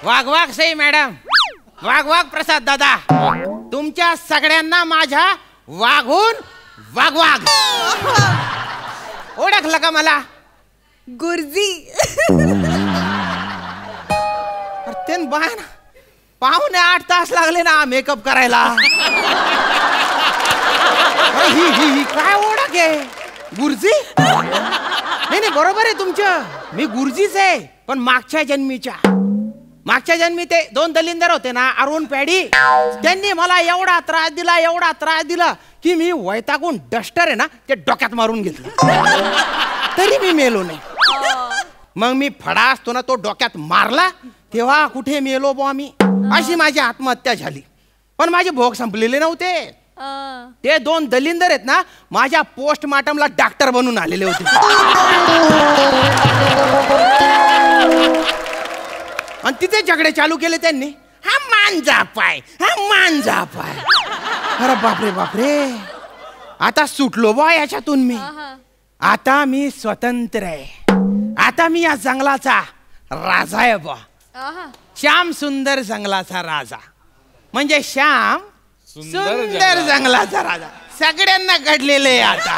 वाघ वाघ Sai madam, वाघ वाघ प्रसाद दादा, तुमच्या सगळ्यांना माझ्या वाघून वाघ वाघ. ओळखलं का मला? गुरुजी. ते बाय ना, 7.5 तास लागले ना मेकअप करायला. ही काय ओळख आहे? गुरुजी? नाही बरोबर आहे तुमचं, मी गुरुजीच आहे, पण मागच्या जन्मी ते 2 दलिंदर होते ना, अरुण पॅडी, त्यांनी मला एवढा त्रास दिला की मी वैतागून डस्टर आहे ना ते डोक्यात मारून घेतलं. तरी मी मेलो नाही. मग मी फडा असतो ना तो डोक्यात मारला तेव्हा कुठे मेलो बुवा मी. अशी माझी आत्महत्या झाली. पण माझे भोग संपलेले नव्हते. ते 2 दलिंदर आहेत ना, माझ्या पोस्टमार्टमला डॉक्टर बनून आलेले होते. आणि तिथे झगडे चालू केले त्यांनी. हा मांजा पाय. अरे बापरे, आता सुटलो बा याच्यातून मी. आता मी स्वतंत्र आहे. आता मी या जंगलाचा राजा आहे बा. श्याम सुंदर जंगलाचा राजा. म्हणजे श्याम सुंदर जंगलाचा राजा. सगळ्यांना घडलेलं आहे आता.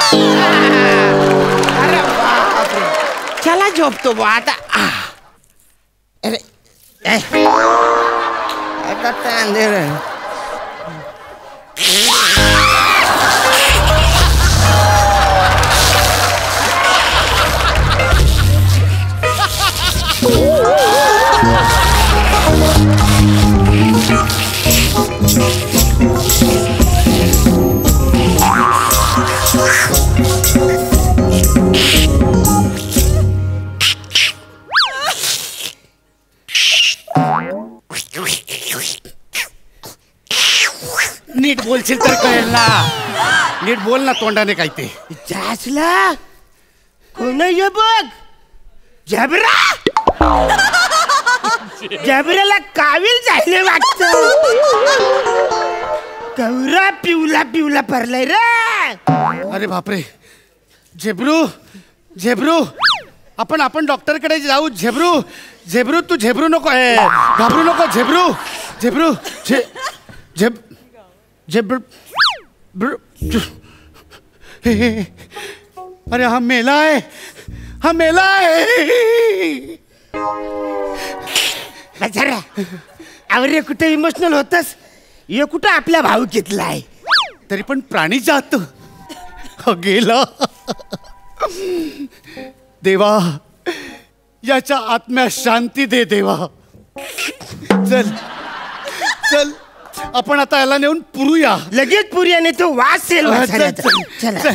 अरे बापरे, चला झोपतो बा आता. नीट बोलशील तर कळेल ना. नीट बोल ना तोंडाने काय ते. जासला कोण आहे बघ. जबऱ्याला कावील जायले वाटत. कवरा पिवला पडलाय रे. अरे बापरे, झेब्रू आपण डॉक्टरकडे जाऊ. झेब्रू तू झेब्रू नको, घाबरू नको. झेब्रू अरे हा मेला आहे. अरे कुठे इमोशनल होतस? ये कुठं आपल्या भावकीतला आहे. तरी पण प्राणी जात गेला. देवा, याच्या आत्म्यास शांती दे देवा. चल आपण आता याला नेऊन पुरूया. लगेच पुरूया, नाही तो वास येईल. चला.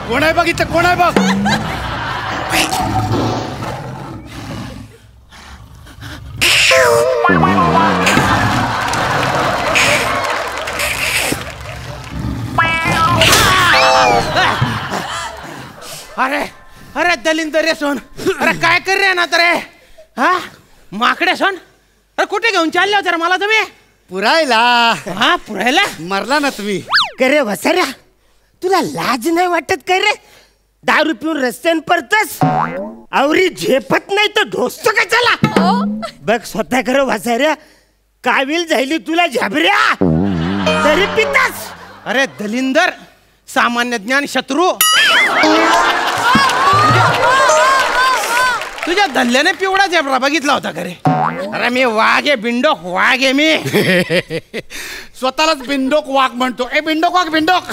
कोण आहे बघ इथं, कोण आहे बघ. अरे दलिंदर रे सोन. अरे काय कर रे ना तर हा माकडे सोन. अरे कुठे घेऊन चालले होते रे मला तुम्ही? पुरायला. हा पुरायला मरला ना तुम्ही. करे वसऱ्या, तुला लाज नाही वाटत काय रे? दारू पिऊन रस्त्यान परतस. आवरी झेपत नाही तर ढोसतो का चला. बघ स्वतः कर वसऱ्या, काविल जायली तुला झबऱ्या तरी पितास. अरे दलिंदर, सामान्य ज्ञान शत्रू. तुझ्या धल्ल्याने पिवळा झेबरा बघितला होता का रे? अरे मी वाघ आहे, बिंडोक वाघ आहे मी. स्वतःलाच बिंडोक वाघ म्हणतो. ए बिंडोक वाघ, बिंडोक.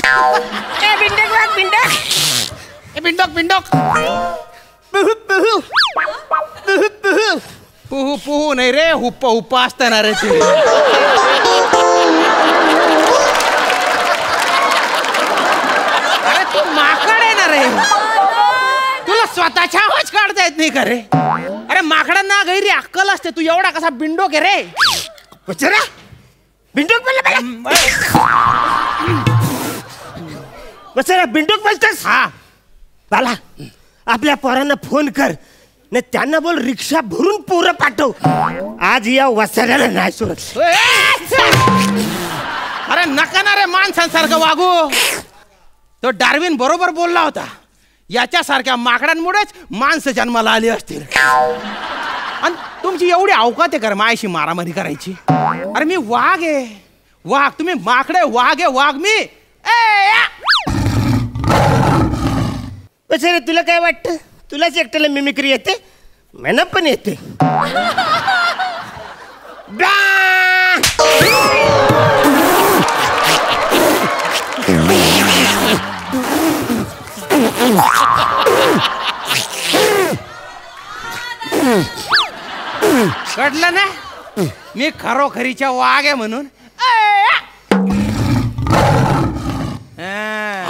ए बिंडोक वाघ, बिंडोक. ए बिंडोक. पुहू नाही रे, हुप्पा असताना रे ते. अरे तू माकड आहे ना रे. तुला स्वतःचा आवाज काढता येत नाही का रे? अरे माकडांना गैरी अक्कल असते, तू एवढा कसा बिंडोक आहे रे? वत्सरा बिंडोक बोलला वत्सरा बिंडोक बोलतोस? हा बाला आपल्या पोरांना फोन कर न त्यांना बोल रिक्षा भरून पोरं पाठव. आज या वत्सऱ्याला नाही सोडत. अरे नका ना रे माणसांसारखं वागू. तो डार्विन बरोबर बोलला होता, याच्यासारख्या माकडांमुळेच माणसं जन्माला आली असतील. आणि तुमची एवढी अवकात आहे कर मायाशी मारामारी करायची? अरे मी वाघ आहे, वाघ. तुम्ही माकडे, वाघ आहे वाघ मी. वत्सरा तुला काय वाटतं? तुलाच एकट्याला मिमिक्री येते? मला पण येते. कळलं ना मी खरोखरीच्या वाघ आहे म्हणून.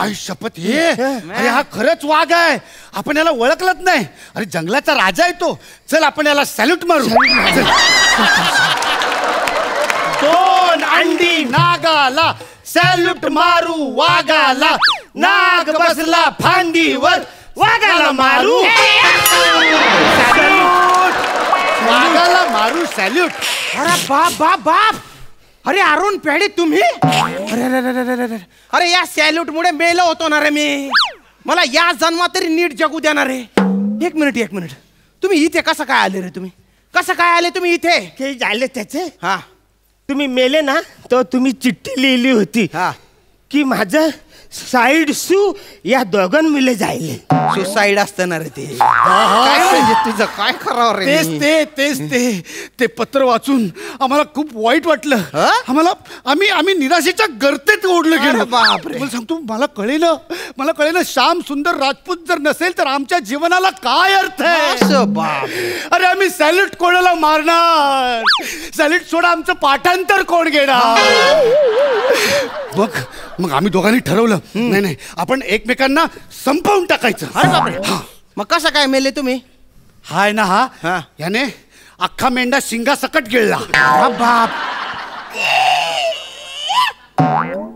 आई शपथ हे अरे हा खरंच वाघ आहे. आपण याला ओळखलंच नाही. अरे जंगलाचा राजा आहे तो. चल आपण याला सॅल्यूट मारू. चल. 2 अंडी नागाला सॅल्यूट मारू वाघाला. नाग बसला फांदीवर वाघाला मारू. वाघाला मारू सॅल्यूट. अरे बाप बाप बाप. अरे अरुण पेढे तुम्ही? अरे अरे अरे अरे अरे. अरे या सॅल्यूट मुळे मेलो होतो ना रे मी. मला या जन्मात तरी नीट जगू देणार रे. एक मिनिट तुम्ही इथे कसं काय आले रे? तुम्ही कसं काय आले तुम्ही इथे? ते झाले त्याचे. हा तुम्ही मेले ना तर तुम्ही चिठ्ठी लिहिली होती हा की माझं साईड सू या दोघांमुळे जायले. सुसाईड असतं ना रे ते. काय म्हणजे तुझं काय करावं रे? ते पत्र वाचून आम्हाला खूप वाईट वाटलं. आम्ही निराशेच्या गर्तेत ओढलं गेलो. बापरे. मला सांगतो मला कळेलं श्याम सुंदर राजपूत जर नसेल तर आमच्या जीवनाला काय अर्थ आहे? बाप. अरे आम्ही सॅल्यूट कोणाला मारणार? सॅल्यूट सोडा आमचं पाठांतर कोण घेणार? मग आम्ही दोघांनी ठरवलं नाही आपण एकमेकांना संपवून टाकायचं. अरे बापरे. मग कसं काय मेले तुम्ही? हाय ना हा. याने अख्खा मेंढा शिंगा सकट गिळला. बाप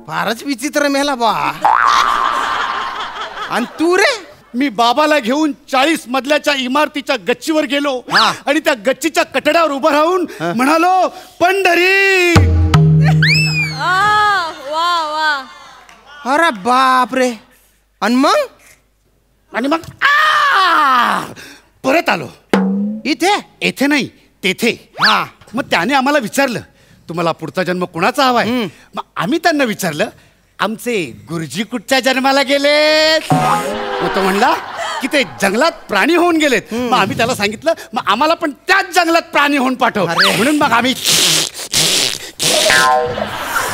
फारच विचित्र मेला बा. आणि तू रे? मी बाबाला घेऊन 40 मजल्याच्या इमारतीच्या गच्चीवर गेलो आणि त्या गच्चीच्या कठड्यावर उभं राहून म्हणालो पंढरी. वा वा. अरे बाप रे. आणि मग परत आलो. इथे नाही तेथे. हा. मग त्याने आम्हाला विचारलं तुम्हाला पुढचा जन्म कुणाचा हवाय? मग आम्ही त्यांना विचारलं आमचे गुरुजी कुठच्या जन्माला गेलेत? मग तो म्हणला की ते जंगलात प्राणी होऊन गेलेत. मग आम्ही त्याला सांगितलं मग आम्हाला पण त्याच जंगलात प्राणी होऊन पाठव. म्हणून मग आम्ही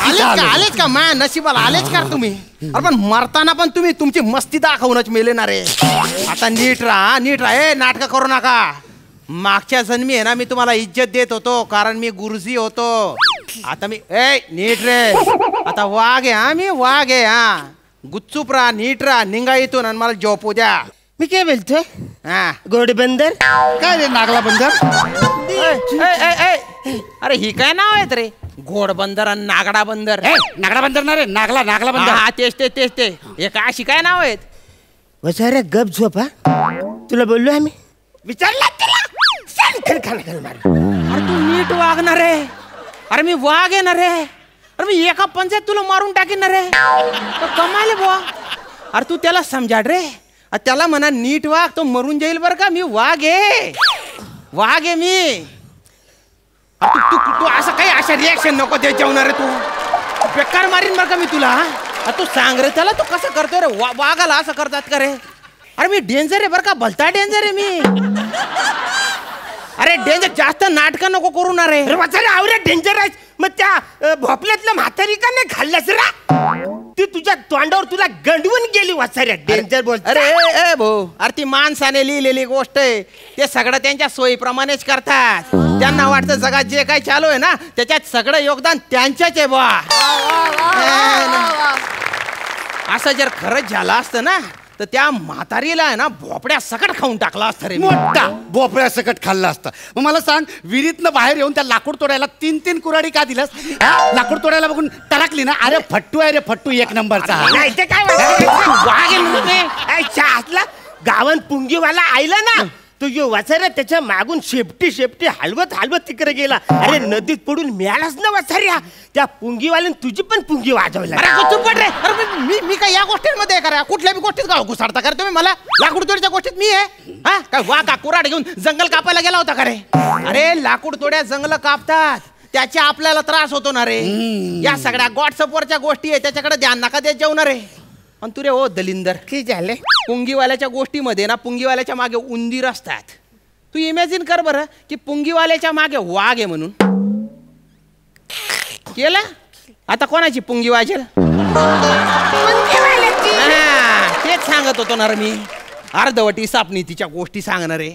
आलेच का माया नशिबाला आलेच का तुम्ही? अरे पण मरताना पण तुम्ही तुमची मस्ती दाखवूनच मेले ना रे. आता नीट राहा. नाटक करू नका. मागच्या जन्मी आहे ना मी तुम्हाला इज्जत देत होतो कारण मी गुरुजी होतो. आता मी नीट रे. आता वाघ आहे मी वाघ आहे. गुच्चूप राहा, नीट राहा, निघा इथून आणि मला झोपू द्या. मी काय बोलतोय? घोडबंदर काय रे नागला बंदर? अरे ही काय नाव आहेत रे? घोडबंदर आणि नागडा बंदर. नागडा बंदर ना रे. नागला बंदर. हा तेच ते हे काय अशी काय नाव आहेत? वसाऱ्या गप झोपा. तुला बोललो आम्ही विचारला तुला. अरे तू नीट वागणार रे. अरे मी वाघ आहे ना रे. अरे मी एका पंचायत तुला मारून टाकीन ना रे. कमाल बुवा. अरे तू त्याला समजाड रे. त्याला म्हणा नीट वाघ. तो मरून जाईल बरं का. मी वाघ आहे मी. तू असं काही अशा रिॲक्शन नको देत जाऊ ना रे. तू बेकार मारीन बरं का मी तुला. तू सांग रे त्याला तू कसं करतोय रे? वाघाला असं करतात का रे? अरे मी डेंजर आहे बरं का. भलता डेंजर आहे मी. अरे डेंजर जास्त नाटकं नको करू ना रे. आवरे डेंजर आहे. मग त्या भोपल्यातलं म्हातारी का नाही खाल्लंस रा? ती तुझ्या तोंडावर तुला गंडवून गेली वाचाऱ्या. डेंजर बोल. अरे भाऊ. अरे ती माणसाने लिहिलेली गोष्ट आहे. ते सगळं त्यांच्या सोयीप्रमाणेच करतात. त्यांना वाटतं जगात जे काही चालू आहे ना त्याच्यात सगळं योगदान त्यांच्याच आहे बा. असं जर खरंच झालं असतं ना तर त्या म्हातारीला आहे ना भोपड्या सकट खाऊन टाकला असतं रे मी. मोठा भोपळ्या सकट खाल्ला असता. मग मला सांग, विहिरीतनं बाहेर येऊन त्या लाकूड तोडायला 3-3 कुऱ्हाडी का दिलास? हा? लाकूड तोडायला बघून टरकली ना? अरे फट्टू आहे रे, फट्टू एक नंबरचा. नाही ते काय वागेल गावन पुंगीवाला आयला ना, तो यो वाचाऱ्या त्याच्या मागून शेपटी हलवत तिकडे गेला. अरे नदीत पडून मिळालाच ना वाचाऱ्या. त्या पुंगीवाल्याने तुझी पण पुंगी वाजवला. अरे तू पड रे. अरे मी काय या गोष्टींमध्ये करा, कुठल्या बी गोष्टीत गाव घुसाडता का रे तुम्ही मला? लाकूड तोड्याच्या गोष्टीत मी आहे हा? काय वा का कुऱ्हाड घेऊन जंगल कापायला गेला होता का रे? अरे लाकूड तोड्या जंगल कापतात, त्याच्या आपल्याला त्रास होतो ना रे. या सगळ्या व्हॉट्सअपवरच्या गोष्टी आहे, त्याच्याकडे ध्यान नका देत जाऊ ना रे. आणि तू रे ओ दलिंदर, की झाले पुंगीवाल्याच्या गोष्टीमध्ये ना पुंगीवाल्याच्या मागे उंदीर असतात. तू इमॅजिन कर बरं की पुंगीवाल्याच्या मागे वाघ आहे म्हणून. केला आता कोणाची पुंगी वाजेल? तेच सांगत होतो ना रे मी. अर्धवटी सापनीतीच्या गोष्टी सांगणार आहे.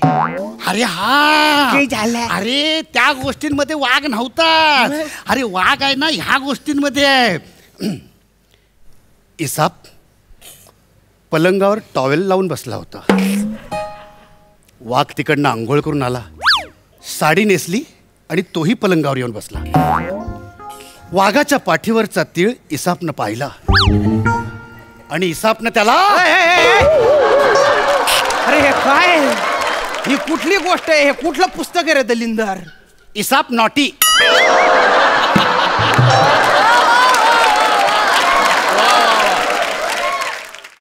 अरे हा, काय झालं? अरे त्या गोष्टींमध्ये वाघ नव्हता. अरे वाघ आहे ना ह्या गोष्टींमध्ये आहे. इसाप पलंगावर टॉवेल लावून बसला होता. वाघ तिकडनं आंघोळ करून आला, साडी नेसली आणि तोही पलंगावर येऊन बसला. वाघाच्या पाठीवरचा तीळ इसापनं पाहिला आणि इसापनं त्याला अरे हे काय, ही कुठली गोष्ट आहे? हे कुठलं पुस्तक आहे रे दलिंदर? इसाप नॉटी.